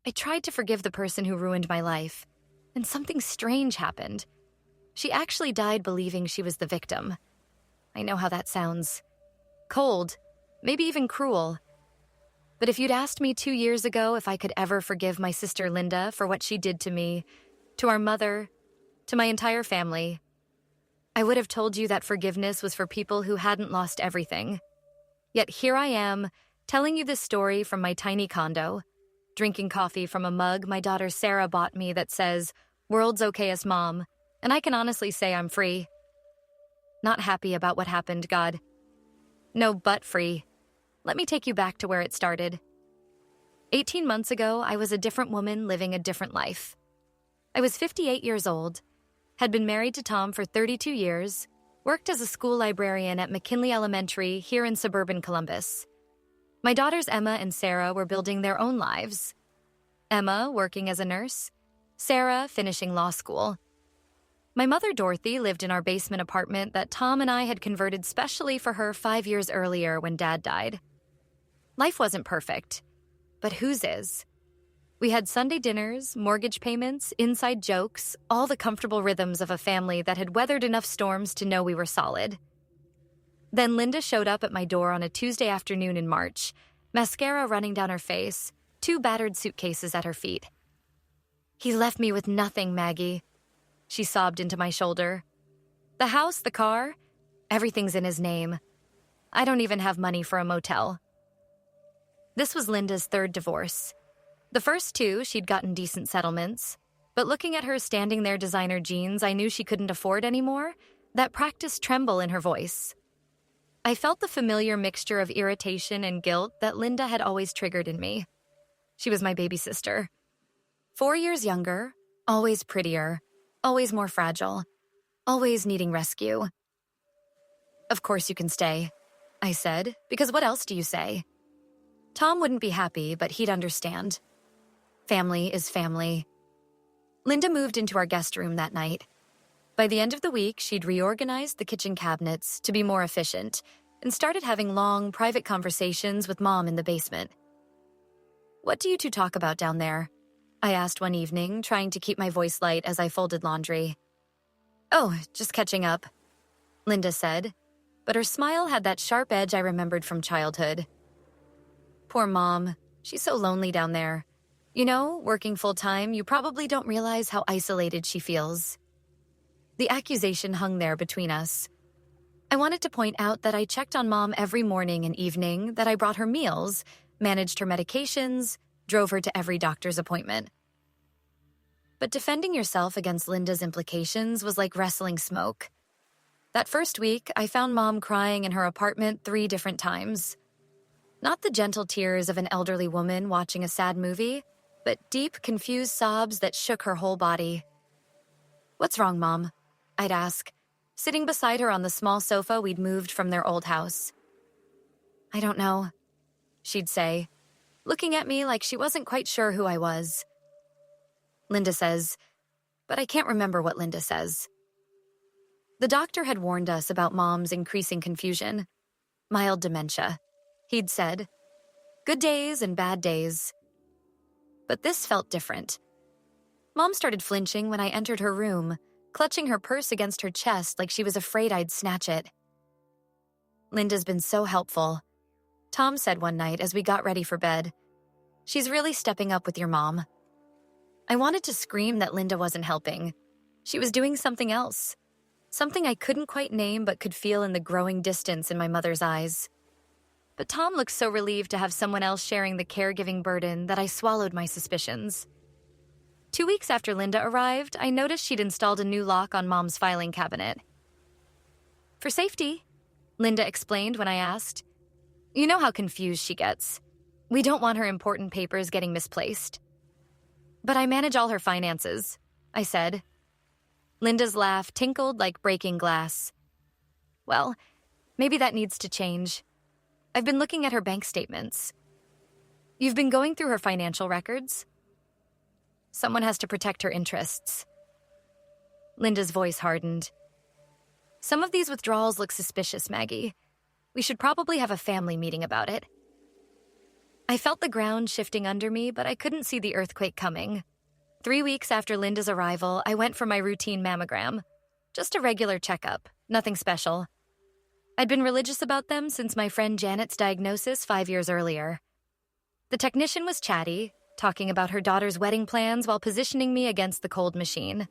I tried to forgive the person who ruined my life, and something strange happened. She actually died believing she was the victim. I know how that sounds. Cold, maybe even cruel. But if you'd asked me 2 years ago if I could ever forgive my sister Linda for what she did to me, to our mother, to my entire family, I would have told you that forgiveness was for people who hadn't lost everything. Yet here I am, telling you this story from my tiny condo, drinking coffee from a mug my daughter Sarah bought me that says, "World's okayest mom," and I can honestly say I'm free. Not happy about what happened, God. No, but free. Let me take you back to where it started. 18 months ago, I was a different woman living a different life. I was 58 years old, had been married to Tom for 32 years, worked as a school librarian at McKinley Elementary here in suburban Columbus. My daughters Emma and Sarah were building their own lives. Emma working as a nurse, Sarah finishing law school. My mother Dorothy lived in our basement apartment that Tom and I had converted specially for her 5 years earlier when Dad died. Life wasn't perfect, but whose is? We had Sunday dinners, mortgage payments, inside jokes, all the comfortable rhythms of a family that had weathered enough storms to know we were solid. Then Linda showed up at my door on a Tuesday afternoon in March, mascara running down her face, 2 battered suitcases at her feet. "He left me with nothing, Maggie," she sobbed into my shoulder. "The house, the car, everything's in his name. I don't even have money for a motel." This was Linda's 3rd divorce. The first 2, she'd gotten decent settlements, but looking at her standing there designer jeans I knew she couldn't afford anymore, that practiced tremble in her voice. I felt the familiar mixture of irritation and guilt that Linda had always triggered in me. She was my baby sister. 4 years younger, always prettier, always more fragile, always needing rescue. "Of course you can stay," I said, because what else do you say? Tom wouldn't be happy, but he'd understand. Family is family. Linda moved into our guest room that night. By the end of the week, she'd reorganized the kitchen cabinets to be more efficient and started having long, private conversations with Mom in the basement. "What do you two talk about down there?" I asked one evening, trying to keep my voice light as I folded laundry. "Oh, just catching up," Linda said, but her smile had that sharp edge I remembered from childhood. "Poor Mom. She's so lonely down there. You know, working full-time, you probably don't realize how isolated she feels." The accusation hung there between us. I wanted to point out that I checked on Mom every morning and evening, that I brought her meals, managed her medications, drove her to every doctor's appointment. But defending yourself against Linda's implications was like wrestling smoke. That first week, I found Mom crying in her apartment 3 different times. Not the gentle tears of an elderly woman watching a sad movie, but deep, confused sobs that shook her whole body. "What's wrong, Mom?" I'd ask, sitting beside her on the small sofa we'd moved from their old house. "I don't know," she'd say, looking at me like she wasn't quite sure who I was. Linda says, but I can't remember what Linda says. The doctor had warned us about Mom's increasing confusion. Mild dementia, he'd said. Good days and bad days. But this felt different. Mom started flinching when I entered her room, clutching her purse against her chest like she was afraid I'd snatch it. "Linda's been so helpful," Tom said one night as we got ready for bed. "She's really stepping up with your mom." I wanted to scream that Linda wasn't helping. She was doing something else. Something I couldn't quite name but could feel in the growing distance in my mother's eyes. But Tom looked so relieved to have someone else sharing the caregiving burden that I swallowed my suspicions. 2 weeks after Linda arrived, I noticed she'd installed a new lock on Mom's filing cabinet. "For safety," Linda explained when I asked. "You know how confused she gets. We don't want her important papers getting misplaced." "But I manage all her finances," I said. Linda's laugh tinkled like breaking glass. "Well, maybe that needs to change. I've been looking at her bank statements." "You've been going through her financial records?" "Someone has to protect her interests." Linda's voice hardened. "Some of these withdrawals look suspicious, Maggie. We should probably have a family meeting about it." I felt the ground shifting under me, but I couldn't see the earthquake coming. 3 weeks after Linda's arrival, I went for my routine mammogram. Just a regular checkup, nothing special. I'd been religious about them since my friend Janet's diagnosis 5 years earlier. The technician was chatty, talking about her daughter's wedding plans while positioning me against the cold machine.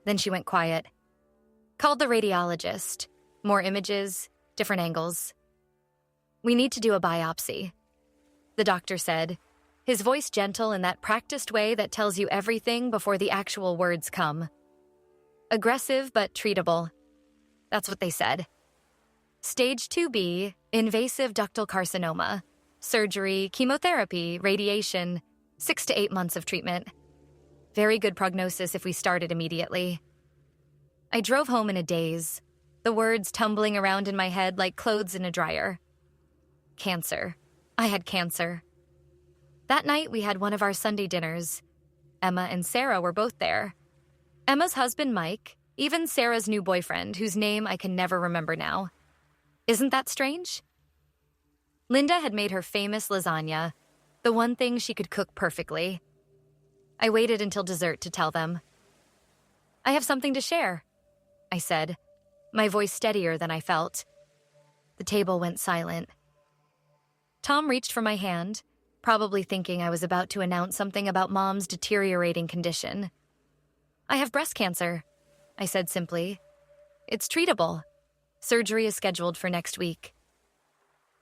Then she went quiet. Called the radiologist. More images, different angles. "We need to do a biopsy," the doctor said, his voice gentle in that practiced way that tells you everything before the actual words come. Aggressive but treatable. That's what they said. Stage 2B, invasive ductal carcinoma. Surgery, chemotherapy, radiation, 6 to 8 months of treatment. Very good prognosis if we started immediately. I drove home in a daze, the words tumbling around in my head like clothes in a dryer. Cancer. I had cancer. That night, we had one of our Sunday dinners. Emma and Sarah were both there. Emma's husband, Mike, even Sarah's new boyfriend, whose name I can never remember now. Isn't that strange? Linda had made her famous lasagna, the one thing she could cook perfectly. I waited until dessert to tell them. "I have something to share," I said, my voice steadier than I felt. The table went silent. Tom reached for my hand, probably thinking I was about to announce something about Mom's deteriorating condition. "I have breast cancer," I said simply. "It's treatable. Surgery is scheduled for next week."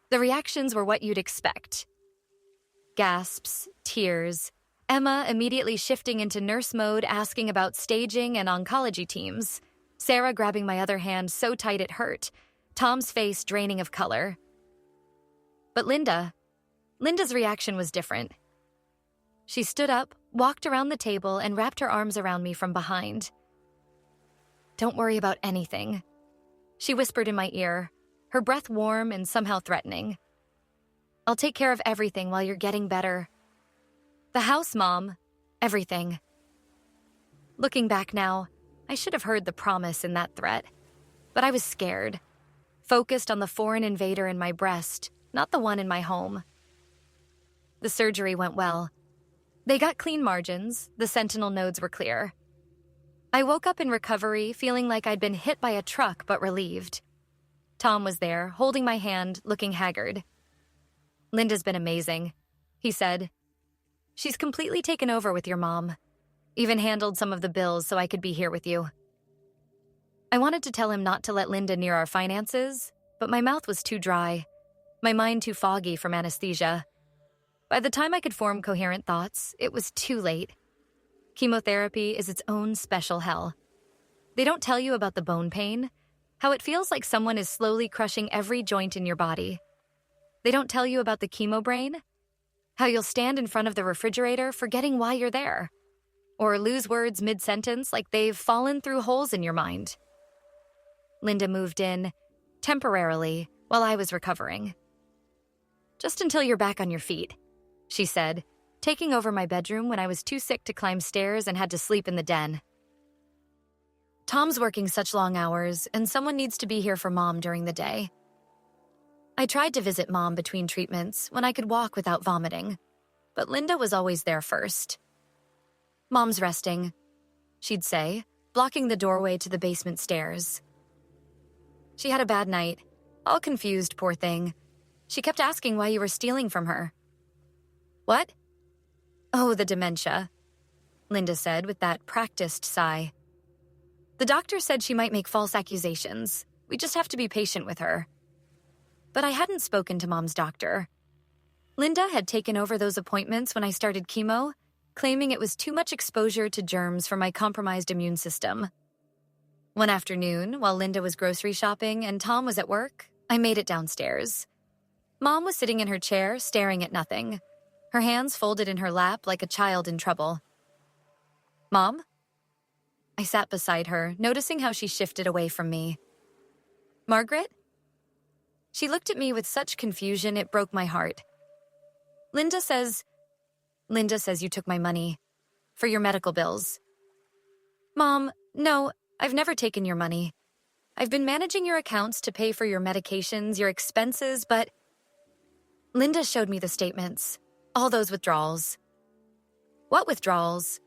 The reactions were what you'd expect. Gasps, tears, Emma immediately shifting into nurse mode asking about staging and oncology teams, Sarah grabbing my other hand so tight it hurt, Tom's face draining of color. But Linda's reaction was different. She stood up, walked around the table, and wrapped her arms around me from behind. "Don't worry about anything," she whispered in my ear, her breath warm and somehow threatening. "I'll take care of everything while you're getting better. The house, Mom. Everything." Looking back now, I should have heard the promise in that threat. But I was scared, focused on the foreign invader in my breast, not the one in my home. The surgery went well. They got clean margins, the sentinel nodes were clear. I woke up in recovery, feeling like I'd been hit by a truck but relieved. Tom was there, holding my hand, looking haggard. "Linda's been amazing," he said. "She's completely taken over with your mom. Even handled some of the bills so I could be here with you." I wanted to tell him not to let Linda near our finances, but my mouth was too dry, my mind too foggy from anesthesia. By the time I could form coherent thoughts, it was too late. Chemotherapy is its own special hell. They don't tell you about the bone pain, how it feels like someone is slowly crushing every joint in your body. They don't tell you about the chemo brain, how you'll stand in front of the refrigerator forgetting why you're there, or lose words mid-sentence like they've fallen through holes in your mind. Linda moved in, temporarily, while I was recovering. "Just until you're back on your feet," she said, taking over my bedroom when I was too sick to climb stairs and had to sleep in the den. Tom's working such long hours, and someone needs to be here for Mom during the day. I tried to visit Mom between treatments when I could walk without vomiting, but Linda was always there first. "Mom's resting," she'd say, blocking the doorway to the basement stairs. "She had a bad night. All confused, poor thing. She kept asking why you were stealing from her." "What?" "Oh, the dementia," Linda said with that practiced sigh. "The doctor said she might make false accusations. We just have to be patient with her." But I hadn't spoken to Mom's doctor. Linda had taken over those appointments when I started chemo, claiming it was too much exposure to germs for my compromised immune system. One afternoon, while Linda was grocery shopping and Tom was at work, I made it downstairs. Mom was sitting in her chair, staring at nothing, her hands folded in her lap like a child in trouble. "Mom?" I sat beside her, noticing how she shifted away from me. "Margaret?" She looked at me with such confusion it broke my heart. Linda says you took my money. For your medical bills." "Mom, no, I've never taken your money. I've been managing your accounts to pay for your medications, your expenses, but..." Linda showed me the statements. All those withdrawals. What withdrawals?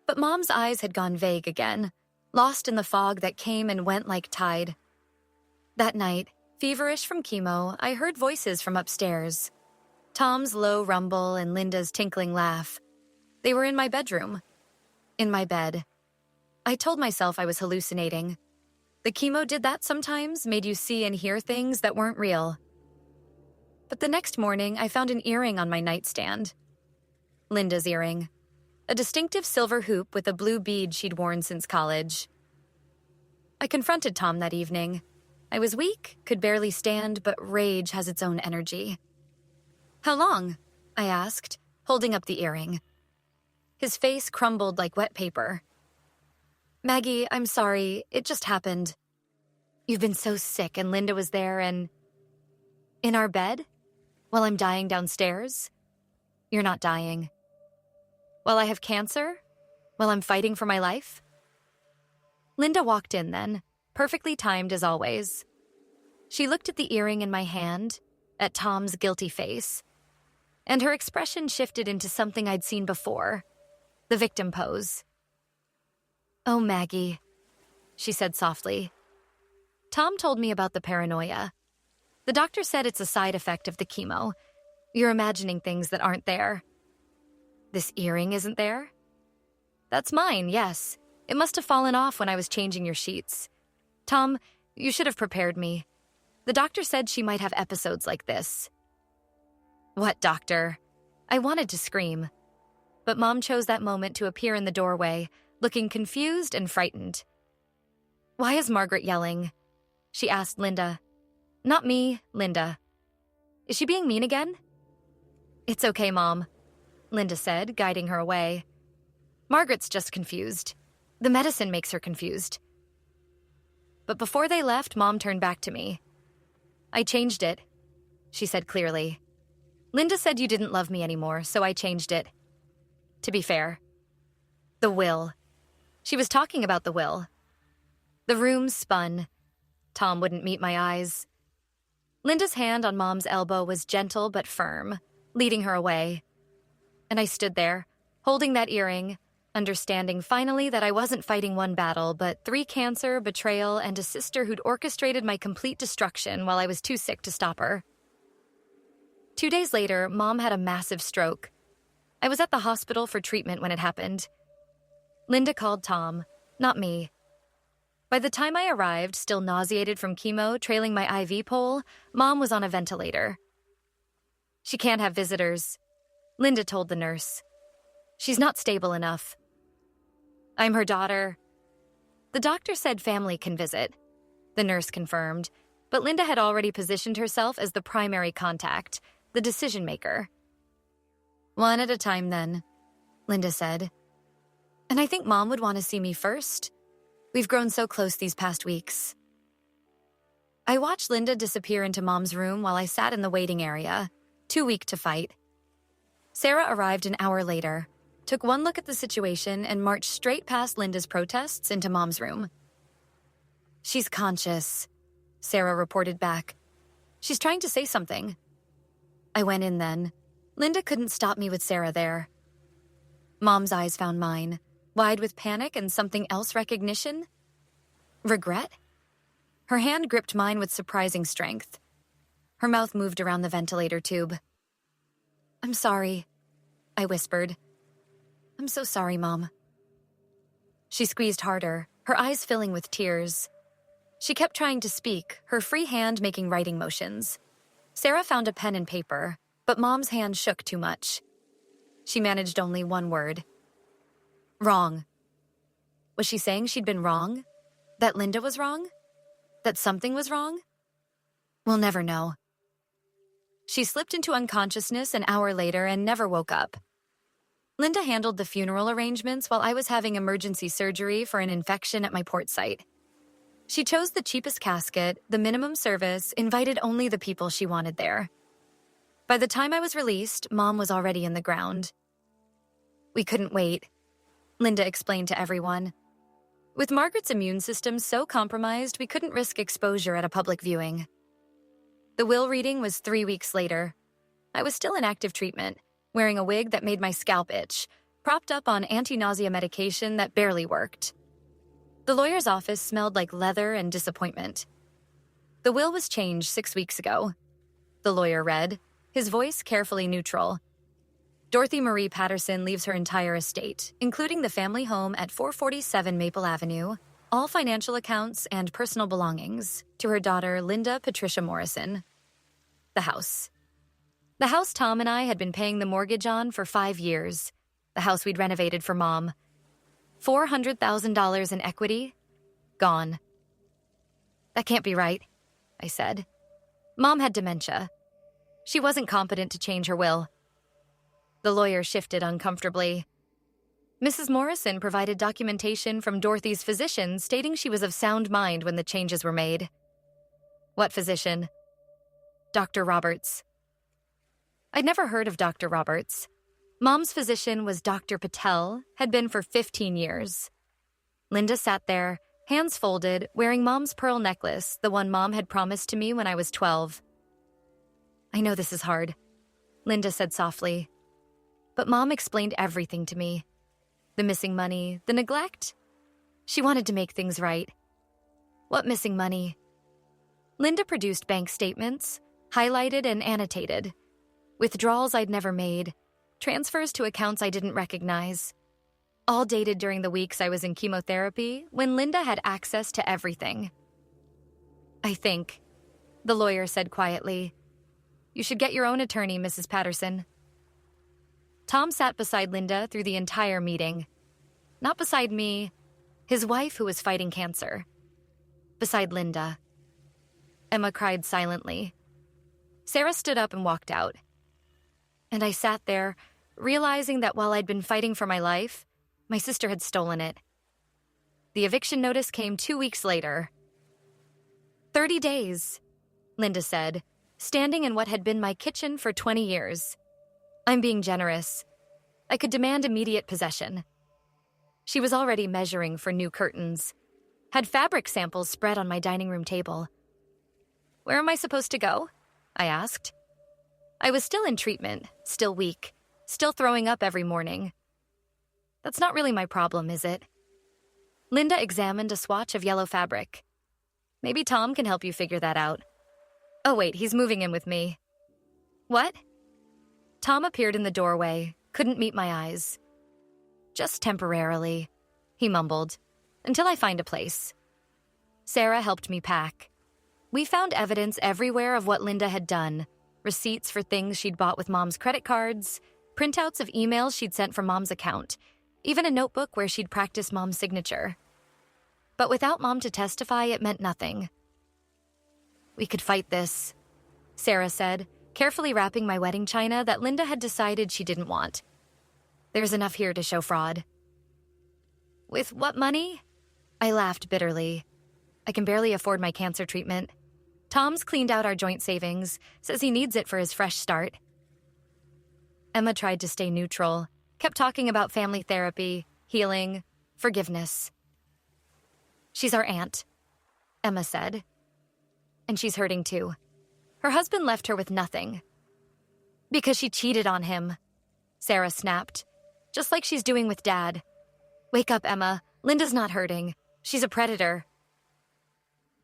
But Mom's eyes had gone vague again, lost in the fog that came and went like tide. That night, feverish from chemo, I heard voices from upstairs. Tom's low rumble and Linda's tinkling laugh. They were in my bedroom. In my bed. I told myself I was hallucinating. The chemo did that sometimes, made you see and hear things that weren't real. But the next morning, I found an earring on my nightstand. Linda's earring. A distinctive silver hoop with a blue bead she'd worn since college. I confronted Tom that evening. I was weak, could barely stand, but rage has its own energy. "How long?" I asked, holding up the earring. His face crumbled like wet paper. "Maggie, I'm sorry. It just happened. You've been so sick and Linda was there and... in our bed? While I'm dying downstairs? You're not dying. While I have cancer? While I'm fighting for my life?" Linda walked in then, perfectly timed as always. She looked at the earring in my hand, at Tom's guilty face, and her expression shifted into something I'd seen before, the victim pose. "Oh, Maggie," she said softly. "Tom told me about the paranoia. The doctor said it's a side effect of the chemo. You're imagining things that aren't there." "This earring isn't there?" "That's mine, yes. It must have fallen off when I was changing your sheets. Tom, you should have prepared me. The doctor said she might have episodes like this." "What doctor?" I wanted to scream. But Mom chose that moment to appear in the doorway, looking confused and frightened. "Why is Margaret yelling?" she asked Linda. "Not me, Linda. Is she being mean again?" "It's okay, Mom," Linda said, guiding her away. "Margaret's just confused. The medicine makes her confused." But before they left, Mom turned back to me. "I changed it," she said clearly. "Linda said you didn't love me anymore, so I changed it. To be fair. The will." She was talking about the will. The room spun. Tom wouldn't meet my eyes. Linda's hand on Mom's elbow was gentle but firm, leading her away. And I stood there, holding that earring, understanding finally that I wasn't fighting one battle, but 3 cancer, betrayal, and a sister who'd orchestrated my complete destruction while I was too sick to stop her. 2 days later, Mom had a massive stroke. I was at the hospital for treatment when it happened. Linda called Tom, not me. By the time I arrived, still nauseated from chemo, trailing my IV pole, Mom was on a ventilator. "She can't have visitors," Linda told the nurse. "She's not stable enough." "I'm her daughter." "The doctor said family can visit," the nurse confirmed, but Linda had already positioned herself as the primary contact, the decision maker. "One at a time, then," Linda said. "And I think Mom would want to see me first. We've grown so close these past weeks." I watched Linda disappear into Mom's room while I sat in the waiting area, too weak to fight. Sarah arrived an hour later, took one look at the situation, and marched straight past Linda's protests into Mom's room. "She's conscious," Sarah reported back. "She's trying to say something." I went in then. Linda couldn't stop me with Sarah there. Mom's eyes found mine, wide with panic and something else recognition. Regret? Her hand gripped mine with surprising strength. Her mouth moved around the ventilator tube. "I'm sorry," I whispered. "I'm so sorry, Mom." She squeezed harder, her eyes filling with tears. She kept trying to speak, her free hand making writing motions. Sarah found a pen and paper, but Mom's hand shook too much. She managed only one word. "Wrong." Was she saying she'd been wrong? That Linda was wrong? That something was wrong? We'll never know. She slipped into unconsciousness an hour later and never woke up. Linda handled the funeral arrangements while I was having emergency surgery for an infection at my port site. She chose the cheapest casket, the minimum service, invited only the people she wanted there. By the time I was released, Mom was already in the ground. "We couldn't wait," Linda explained to everyone. "With Margaret's immune system so compromised, we couldn't risk exposure at a public viewing." The will reading was 3 weeks later, I was still in active treatment, wearing a wig that made my scalp itch, propped up on anti-nausea medication that barely worked. The lawyer's office smelled like leather and disappointment. The will was changed 6 weeks ago. The lawyer read, his voice carefully neutral. Dorothy Marie Patterson leaves her entire estate, including the family home at 447 Maple Avenue, all financial accounts and personal belongings, to her daughter Linda Patricia Morrison. The house. The house Tom and I had been paying the mortgage on for 5 years. The house we'd renovated for Mom. $400,000 in equity? Gone. That can't be right, I said. Mom had dementia. She wasn't competent to change her will. The lawyer shifted uncomfortably. Mrs. Morrison provided documentation from Dorothy's physician stating she was of sound mind when the changes were made. What physician? Dr. Roberts. I'd never heard of Dr. Roberts. Mom's physician was Dr. Patel, had been for 15 years. Linda sat there, hands folded, wearing Mom's pearl necklace, the one Mom had promised to me when I was 12. I know this is hard, Linda said softly. But Mom explained everything to me. The missing money, the neglect. She wanted to make things right. What missing money? Linda produced bank statements, highlighted and annotated. Withdrawals I'd never made. Transfers to accounts I didn't recognize. All dated during the weeks I was in chemotherapy, when Linda had access to everything. I think, the lawyer said quietly, you should get your own attorney, Mrs. Patterson. Tom sat beside Linda through the entire meeting. Not beside me, his wife who was fighting cancer. Beside Linda. Emma cried silently. Sarah stood up and walked out. And I sat there, realizing that while I'd been fighting for my life, my sister had stolen it. The eviction notice came 2 weeks later. 30 days, Linda said, standing in what had been my kitchen for 20 years. I'm being generous. I could demand immediate possession. She was already measuring for new curtains. Had fabric samples spread on my dining room table. Where am I supposed to go? I asked. I was still in treatment, still weak, still throwing up every morning. That's not really my problem, is it? Linda examined a swatch of yellow fabric. Maybe Tom can help you figure that out. Oh wait, he's moving in with me. What? Tom appeared in the doorway, couldn't meet my eyes. Just temporarily, he mumbled, until I find a place. Sarah helped me pack. We found evidence everywhere of what Linda had done, receipts for things she'd bought with Mom's credit cards, printouts of emails she'd sent from Mom's account, even a notebook where she'd practiced Mom's signature. But without Mom to testify, it meant nothing. We could fight this, Sarah said, carefully wrapping my wedding china that Linda had decided she didn't want. There's enough here to show fraud. With what money? I laughed bitterly. I can barely afford my cancer treatment. Tom's cleaned out our joint savings, says he needs it for his fresh start. Emma tried to stay neutral, kept talking about family therapy, healing, forgiveness. She's our aunt, Emma said. And she's hurting too. Her husband left her with nothing. Because she cheated on him, Sarah snapped, just like she's doing with Dad. Wake up, Emma. Linda's not hurting. She's a predator.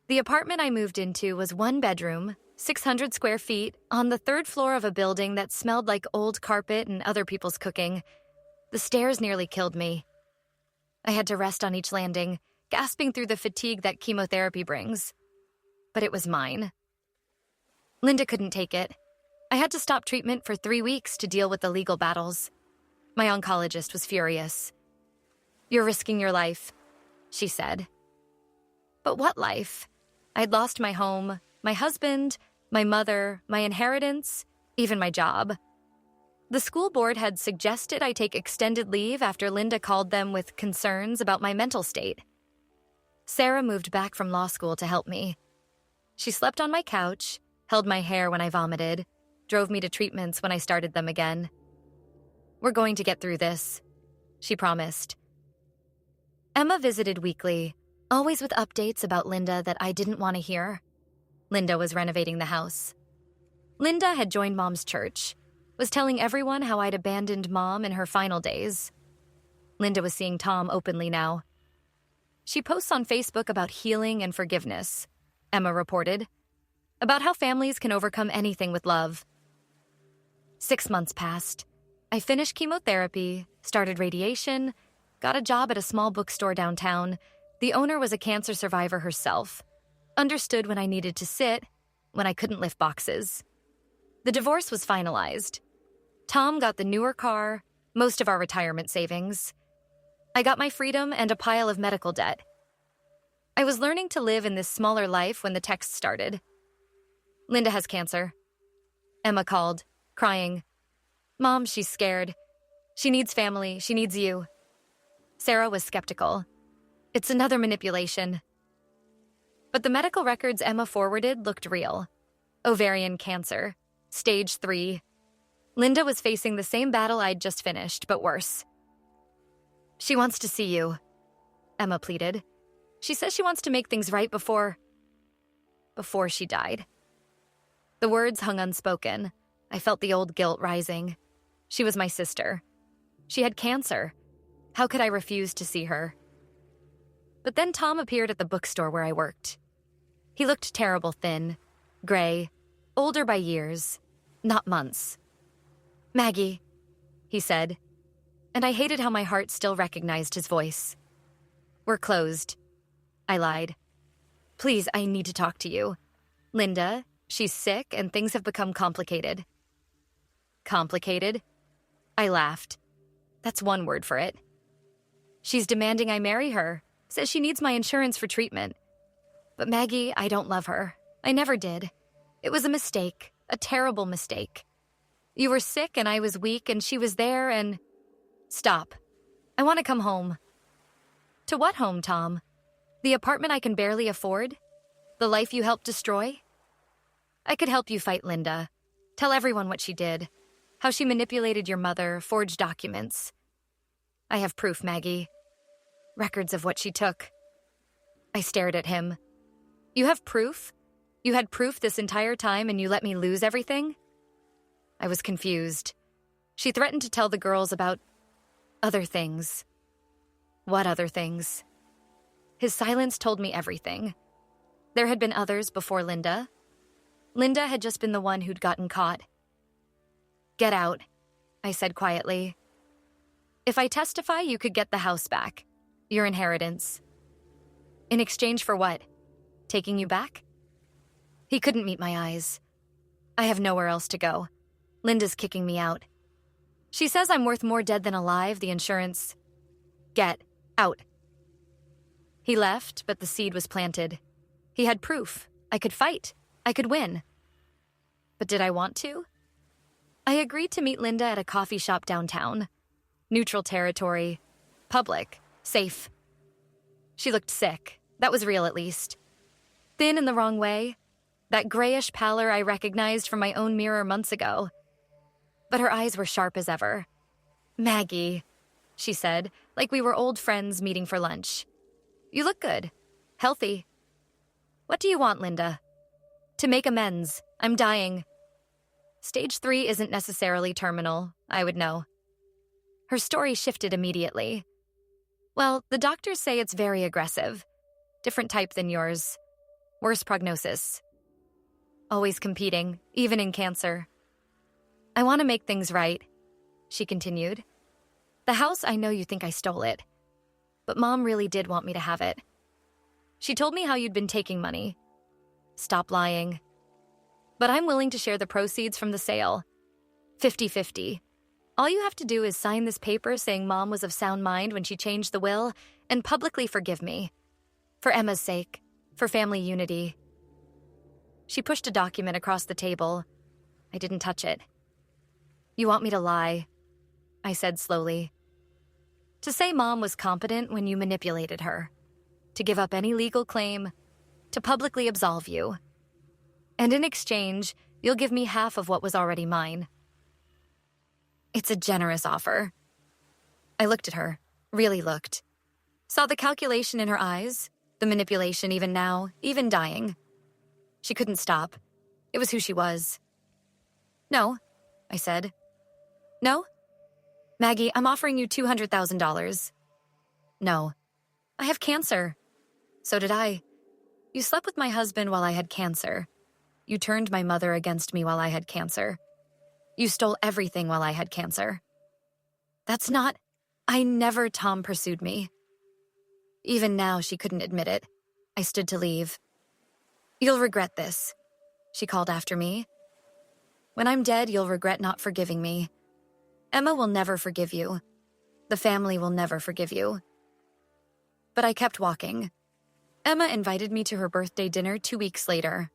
The apartment I moved into was 1 bedroom, 600 square feet, on the 3rd floor of a building that smelled like old carpet and other people's cooking. The stairs nearly killed me. I had to rest on each landing, gasping through the fatigue that chemotherapy brings. But it was mine. Linda couldn't take it. I had to stop treatment for 3 weeks to deal with the legal battles. My oncologist was furious. You're risking your life, she said. But what life? I'd lost my home, my husband, my mother, my inheritance, even my job. The school board had suggested I take extended leave after Linda called them with concerns about my mental state. Sarah moved back from law school to help me. She slept on my couch, held my hair when I vomited, drove me to treatments when I started them again. We're going to get through this, she promised. Emma visited weekly, always with updates about Linda that I didn't want to hear. Linda was renovating the house. Linda had joined Mom's church, was telling everyone how I'd abandoned Mom in her final days. Linda was seeing Tom openly now. She posts on Facebook about healing and forgiveness, Emma reported, about how families can overcome anything with love. 6 months passed. I finished chemotherapy, started radiation, got a job at a small bookstore downtown. The owner was a cancer survivor herself, understood when I needed to sit, when I couldn't lift boxes. The divorce was finalized. Tom got the newer car, most of our retirement savings. I got my freedom and a pile of medical debt. I was learning to live in this smaller life when the text started. Linda has cancer. Emma called, crying. Mom, she's scared. She needs family. She needs you. Sarah was skeptical. It's another manipulation. But the medical records Emma forwarded looked real. Ovarian cancer, stage 3. Linda was facing the same battle I'd just finished, but worse. She wants to see you, Emma pleaded. She says she wants to make things right before she died. The words hung unspoken. I felt the old guilt rising. She was my sister. She had cancer. How could I refuse to see her? But then Tom appeared at the bookstore where I worked. He looked terrible thin, gray, older by years, not months. Maggie, he said, and I hated how my heart still recognized his voice. We're closed, I lied. Please, I need to talk to you. Linda, she's sick and things have become complicated. Complicated? I laughed. That's one word for it. She's demanding I marry her, says she needs my insurance for treatment. But Maggie, I don't love her. I never did. It was a mistake, a terrible mistake. You were sick and I was weak and she was there and... Stop. I want to come home. To what home, Tom? The apartment I can barely afford? The life you helped destroy? I could help you fight Linda. Tell everyone what she did. How she manipulated your mother, forged documents. I have proof, Maggie. Records of what she took. I stared at him. You have proof? You had proof this entire time and you let me lose everything? I was confused. She threatened to tell the girls about other things. What other things? His silence told me everything. There had been others before Linda. Linda had just been the one who'd gotten caught. Get out, I said quietly. If I testify, you could get the house back. Your inheritance. In exchange for what? Taking you back? He couldn't meet my eyes. I have nowhere else to go. Linda's kicking me out. She says I'm worth more dead than alive, the insurance. Get out. He left, but the seed was planted. He had proof. I could fight. I could win. But did I want to? I agreed to meet Linda at a coffee shop downtown. Neutral territory. Public. Safe. She looked sick. That was real, at least. Thin in the wrong way. That grayish pallor I recognized from my own mirror months ago. But her eyes were sharp as ever. Maggie, she said, like we were old friends meeting for lunch. You look good. Healthy. What do you want, Linda? To make amends. I'm dying. Stage 3 isn't necessarily terminal, I would know. Her story shifted immediately. Well, the doctors say it's very aggressive. Different type than yours. Worse prognosis. Always competing, even in cancer. I want to make things right, she continued. The house, I know you think I stole it. But Mom really did want me to have it. She told me how you'd been taking money. Stop lying. But I'm willing to share the proceeds from the sale. 50-50. All you have to do is sign this paper saying Mom was of sound mind when she changed the will and publicly forgive me. For Emma's sake. For family unity. She pushed a document across the table. I didn't touch it. You want me to lie, I said slowly. To say Mom was competent when you manipulated her. To give up any legal claim. To publicly absolve you. And in exchange, you'll give me half of what was already mine. It's a generous offer. I looked at her, really looked. Saw the calculation in her eyes, the manipulation even now, even dying. She couldn't stop. It was who she was. No, I said. No? Maggie, I'm offering you $200,000. No. I have cancer. So did I. You slept with my husband while I had cancer. You turned my mother against me while I had cancer. You stole everything while I had cancer. That's not... Tom pursued me. Even now, she couldn't admit it. I stood to leave. You'll regret this, she called after me. When I'm dead, you'll regret not forgiving me. Emma will never forgive you. The family will never forgive you. But I kept walking. Emma invited me to her birthday dinner 2 weeks later.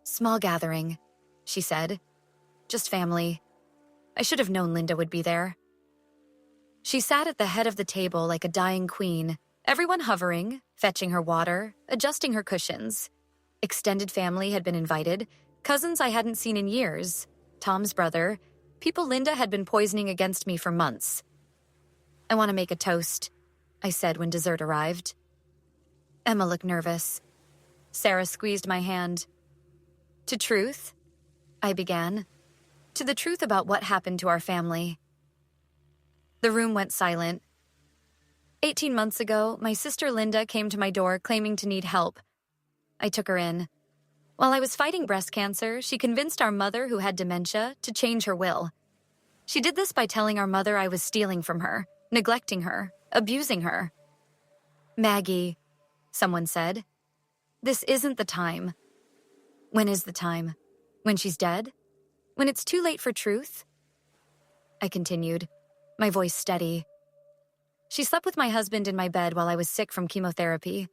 Small gathering, she said. Just family. I should have known Linda would be there. She sat at the head of the table like a dying queen, everyone hovering, fetching her water, adjusting her cushions. Extended family had been invited, cousins I hadn't seen in years, Tom's brother, people Linda had been poisoning against me for months. I want to make a toast, I said when dessert arrived. Emma looked nervous. Sarah squeezed my hand. To truth, I began. To the truth about what happened to our family. The room went silent. 18 months ago, my sister Linda came to my door claiming to need help. I took her in. While I was fighting breast cancer, she convinced our mother, who had dementia, to change her will. She did this by telling our mother I was stealing from her, neglecting her, abusing her. Maggie, someone said, this isn't the time. When is the time? When she's dead? When it's too late for truth? I continued, my voice steady. She slept with my husband in my bed while I was sick from chemotherapy.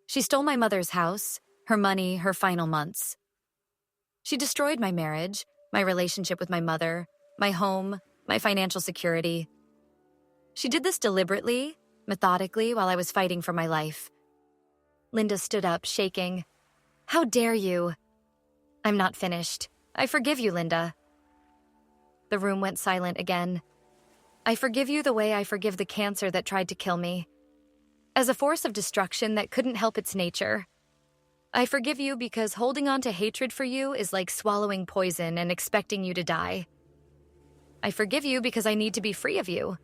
She stole my mother's house, her money, her final months. She destroyed my marriage, my relationship with my mother, my home, my financial security. She did this deliberately, methodically, while I was fighting for my life. Linda stood up, shaking. How dare you? I'm not finished. I forgive you, Linda. The room went silent again. I forgive you the way I forgive the cancer that tried to kill me. As a force of destruction that couldn't help its nature. I forgive you because holding on to hatred for you is like swallowing poison and expecting you to die. I forgive you because I need to be free of you.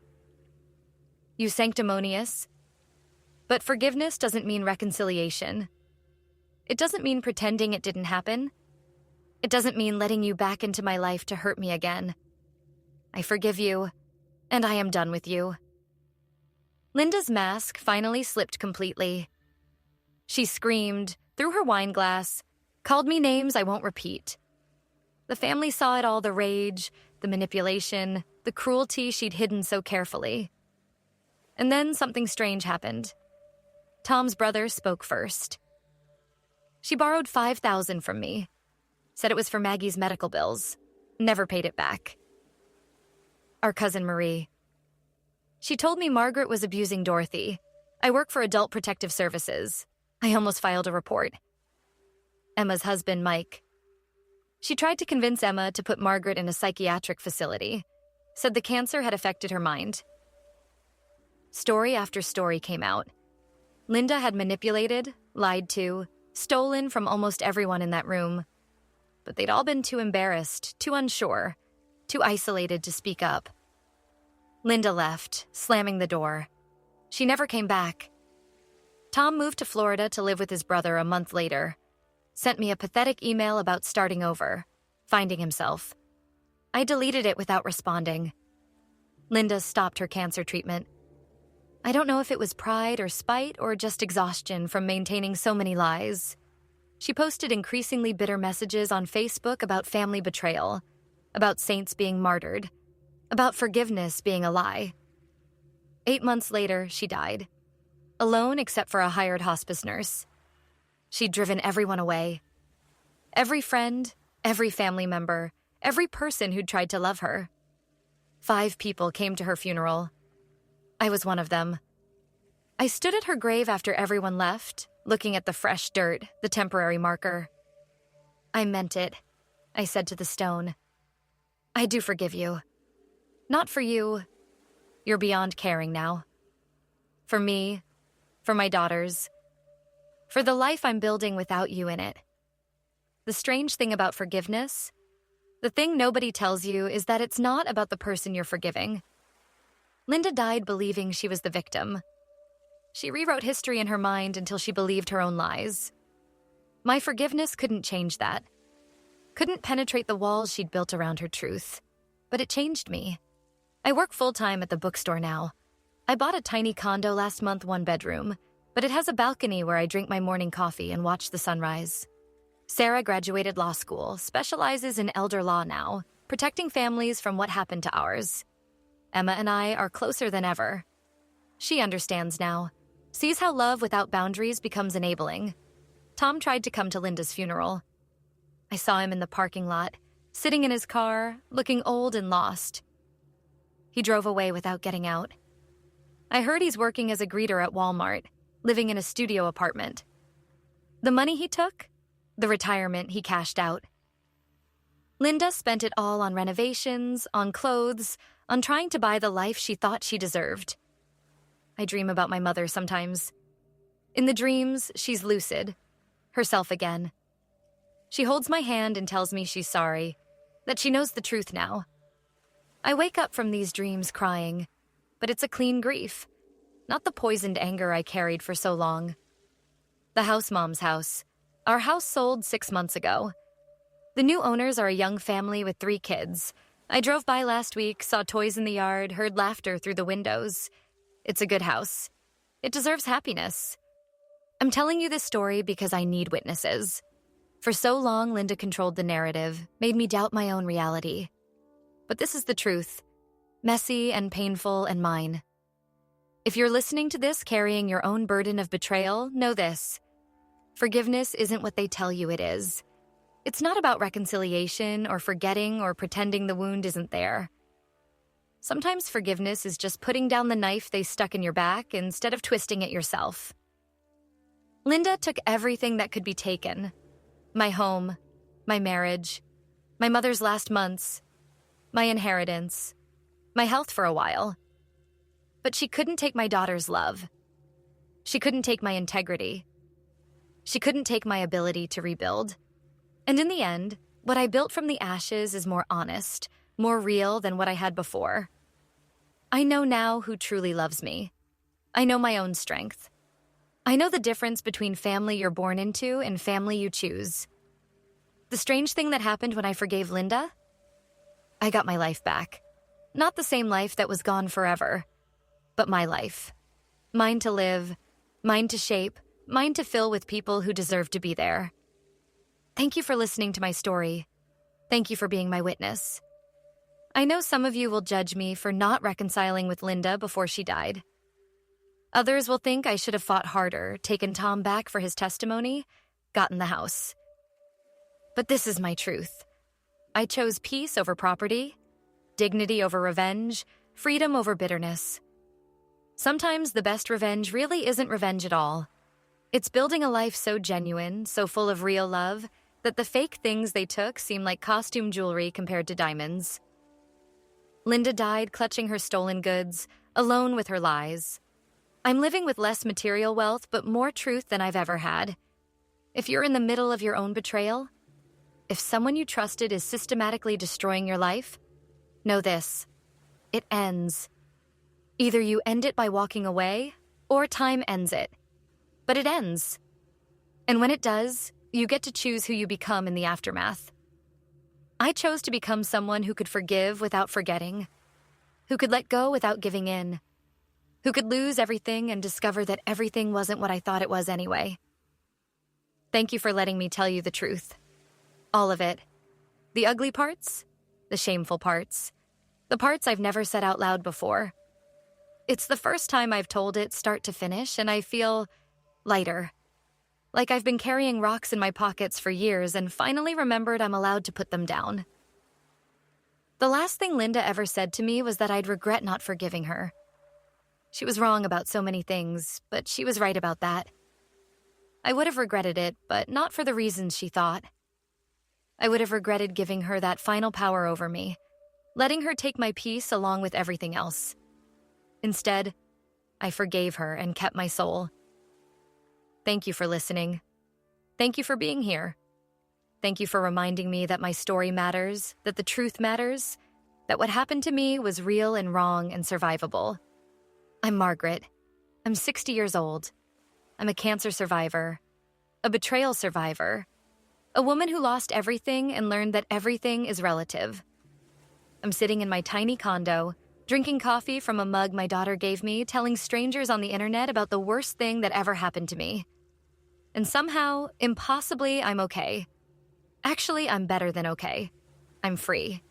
You sanctimonious. But forgiveness doesn't mean reconciliation. It doesn't mean pretending it didn't happen. It doesn't mean letting you back into my life to hurt me again. I forgive you, and I am done with you. Linda's mask finally slipped completely. She screamed, threw her wine glass, called me names I won't repeat. The family saw it all, the rage, the manipulation, the cruelty she'd hidden so carefully. And then something strange happened. Tom's brother spoke first. She borrowed $5,000 from me, said it was for Maggie's medical bills, never paid it back. Our cousin Marie. She told me Margaret was abusing Dorothy. I work for Adult Protective Services. I almost filed a report. Emma's husband, Mike. She tried to convince Emma to put Margaret in a psychiatric facility, said the cancer had affected her mind. Story after story came out. Linda had manipulated, lied to, stolen from almost everyone in that room. But they'd all been too embarrassed, too unsure, too isolated to speak up. Linda left, slamming the door. She never came back. Tom moved to Florida to live with his brother a month later. Sent me a pathetic email about starting over, finding himself. I deleted it without responding. Linda stopped her cancer treatment. I don't know if it was pride or spite or just exhaustion from maintaining so many lies. She posted increasingly bitter messages on Facebook about family betrayal, about saints being martyred, about forgiveness being a lie. 8 months later, she died. Alone except for a hired hospice nurse. She'd driven everyone away. Every friend, every family member, every person who'd tried to love her. 5 people came to her funeral. I was one of them. I stood at her grave after everyone left, looking at the fresh dirt, the temporary marker. I meant it, I said to the stone. I do forgive you. Not for you. You're beyond caring now. For me, for my daughters, for the life I'm building without you in it. The strange thing about forgiveness, The thing nobody tells you is that it's not about the person you're forgiving. Linda died believing she was the victim. She rewrote history in her mind until she believed her own lies. My forgiveness couldn't change that. Couldn't penetrate the walls she'd built around her truth. But it changed me. I work full-time at the bookstore now. I bought a tiny condo last month, 1 bedroom, but it has a balcony where I drink my morning coffee and watch the sunrise. Sarah graduated law school, specializes in elder law now, protecting families from what happened to ours. Emma and I are closer than ever. She understands now, sees how love without boundaries becomes enabling. Tom tried to come to Linda's funeral. I saw him in the parking lot, sitting in his car, looking old and lost. He drove away without getting out. I heard he's working as a greeter at Walmart, living in a studio apartment. The money he took? The retirement he cashed out. Linda spent it all on renovations, on clothes, on trying to buy the life she thought she deserved. I dream about my mother sometimes. In the dreams, she's lucid, herself again. She holds my hand and tells me she's sorry, that she knows the truth now. I wake up from these dreams crying, but it's a clean grief, not the poisoned anger I carried for so long. The house mom's house. Our house sold 6 months ago. The new owners are a young family with 3 kids. I drove by last week, saw toys in the yard, heard laughter through the windows. It's a good house. It deserves happiness. I'm telling you this story because I need witnesses. For so long, Linda controlled the narrative, made me doubt my own reality. But this is the truth. Messy and painful and mine. If you're listening to this carrying your own burden of betrayal, know this. Forgiveness isn't what they tell you it is. It's not about reconciliation or forgetting or pretending the wound isn't there. Sometimes forgiveness is just putting down the knife they stuck in your back instead of twisting it yourself. Linda took everything that could be taken. My home, my marriage, my mother's last months, my inheritance, my health for a while. But she couldn't take my daughter's love. She couldn't take my integrity. She couldn't take my ability to rebuild. And in the end, what I built from the ashes is more honest, more real than what I had before. I know now who truly loves me. I know my own strength. I know the difference between family you're born into and family you choose. The strange thing that happened when I forgave Linda? I got my life back. Not the same life that was gone forever, but my life. Mine to live, mine to shape, mine to fill with people who deserve to be there. Thank you for listening to my story. Thank you for being my witness. I know some of you will judge me for not reconciling with Linda before she died. Others will think I should have fought harder, taken Tom back for his testimony, gotten the house. But this is my truth. I chose peace over property, dignity over revenge, freedom over bitterness. Sometimes the best revenge really isn't revenge at all. It's building a life so genuine, so full of real love, that the fake things they took seem like costume jewelry compared to diamonds. Linda died clutching her stolen goods, alone with her lies. I'm living with less material wealth, but more truth than I've ever had. If you're in the middle of your own betrayal, if someone you trusted is systematically destroying your life, know this: it ends. Either you end it by walking away, or time ends it. But it ends. And when it does, you get to choose who you become in the aftermath. I chose to become someone who could forgive without forgetting, who could let go without giving in, who could lose everything and discover that everything wasn't what I thought it was anyway. Thank you for letting me tell you the truth. All of it. The ugly parts, the shameful parts, the parts I've never said out loud before. It's the first time I've told it start to finish, and I feel lighter. Like I've been carrying rocks in my pockets for years and finally remembered I'm allowed to put them down. The last thing Linda ever said to me was that I'd regret not forgiving her. She was wrong about so many things, but she was right about that. I would have regretted it, but not for the reasons she thought. I would have regretted giving her that final power over me, letting her take my peace along with everything else. Instead, I forgave her and kept my soul. Thank you for listening. Thank you for being here. Thank you for reminding me that my story matters, that the truth matters, that what happened to me was real and wrong and survivable. I'm Margaret. I'm 60 years old. I'm a cancer survivor, a betrayal survivor, a woman who lost everything and learned that everything is relative. I'm sitting in my tiny condo, drinking coffee from a mug my daughter gave me, telling strangers on the internet about the worst thing that ever happened to me. And somehow, impossibly, I'm okay. Actually, I'm better than okay. I'm free.